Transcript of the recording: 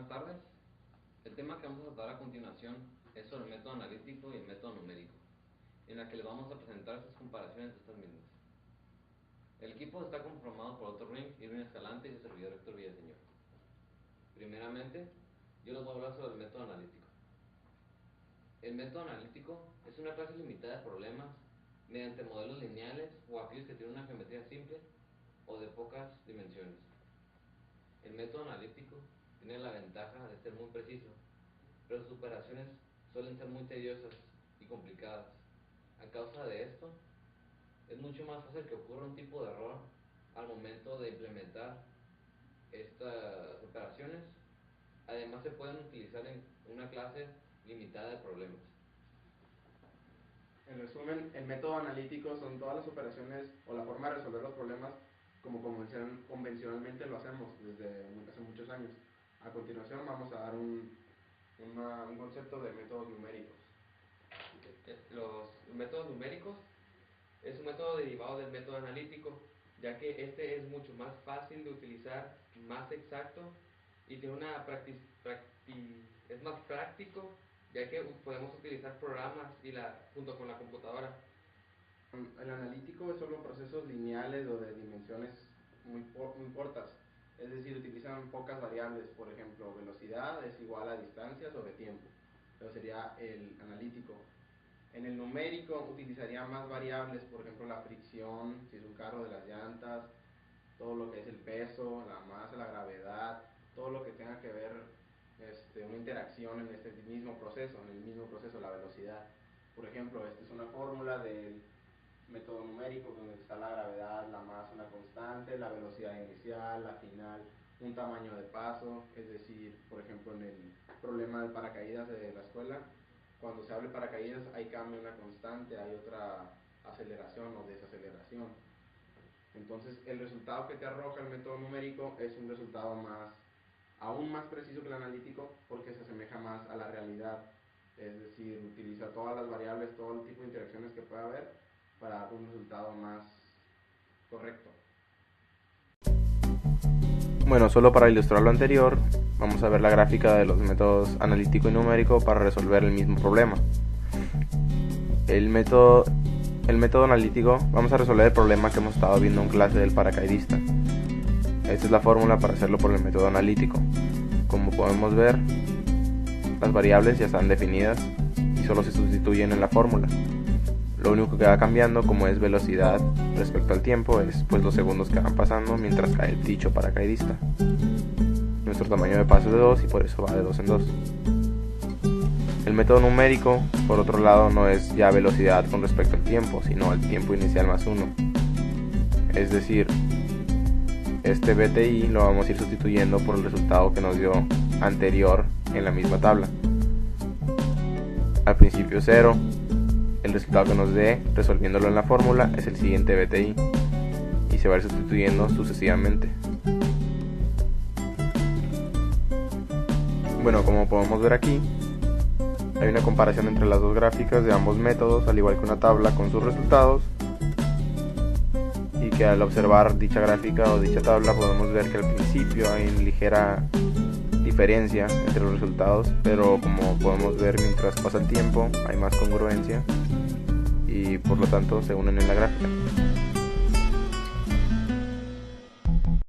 Buenas tardes. El tema que vamos a tratar a continuación es sobre el método analítico y el método numérico, en la que les vamos a presentar estas comparaciones de estas mismas. El equipo está conformado por Otto Ring, Irving Escalante y su servidor Héctor Villaseñor. Primeramente, yo les voy a hablar sobre el método analítico. El método analítico es una clase limitada de problemas mediante modelos lineales o aquellos que tienen una geometría simple o de pocas dimensiones. El método analítico tiene la ventaja de ser muy preciso, pero sus operaciones suelen ser muy tediosas y complicadas. A causa de esto, es mucho más fácil que ocurra un tipo de error al momento de implementar estas operaciones. Además, se pueden utilizar en una clase limitada de problemas. En resumen, el método analítico son todas las operaciones o la forma de resolver los problemas como convencionalmente lo hacemos desde hace muchos años. A continuación vamos a dar un concepto de métodos numéricos. Los métodos numéricos es un método derivado del método analítico, ya que este es mucho más fácil de utilizar, más exacto y tiene es más práctico, ya que podemos utilizar programas junto con la computadora. El analítico es solo procesos lineales o de dimensiones muy cortas, es decir, utilizan pocas variables, por ejemplo, velocidad es igual a distancia sobre tiempo, pero sería el analítico. En el numérico utilizaría más variables, por ejemplo, la fricción, si es un carro, de las llantas, todo lo que es el peso, la masa, la gravedad, todo lo que tenga que ver una interacción en este mismo proceso, la velocidad. Por ejemplo, esta es una fórmula del método numérico donde está la gravedad, la masa, una constante, la velocidad inicial, la final, un tamaño de paso. Es decir, por ejemplo, en el problema del paracaídas de la escuela, cuando se habla de paracaídas hay cambio, una constante, hay otra aceleración o desaceleración. Entonces el resultado que te arroja el método numérico es un resultado aún más preciso que el analítico, porque se asemeja más a la realidad. Es decir, utiliza todas las variables, todo el tipo de interacciones que pueda haber para dar un resultado más correcto. Bueno, solo para ilustrar lo anterior, vamos a ver la gráfica de los métodos analítico y numérico para resolver el mismo problema. El método analítico, vamos a resolver el problema que hemos estado viendo en clase del paracaidista. Esta es la fórmula para hacerlo por el método analítico. Como podemos ver, las variables ya están definidas y solo se sustituyen en la fórmula. Lo único que va cambiando, como es velocidad respecto al tiempo, es pues los segundos que van pasando mientras cae el dicho paracaidista. Nuestro tamaño de paso es de 2 y por eso va de 2 en 2. El método numérico, por otro lado, no es ya velocidad con respecto al tiempo, sino el tiempo inicial más 1. Es decir, este BTI lo vamos a ir sustituyendo por el resultado que nos dio anterior en la misma tabla. Al principio 0, el resultado que nos dé resolviéndolo en la fórmula es el siguiente BTI y se va a ir sustituyendo sucesivamente. Bueno, como podemos ver aquí, hay una comparación entre las dos gráficas de ambos métodos, al igual que una tabla con sus resultados, y que al observar dicha gráfica o dicha tabla podemos ver que al principio hay una ligera diferencia entre los resultados, pero como podemos ver, mientras pasa el tiempo hay más congruencia y por lo tanto se unen en la gráfica.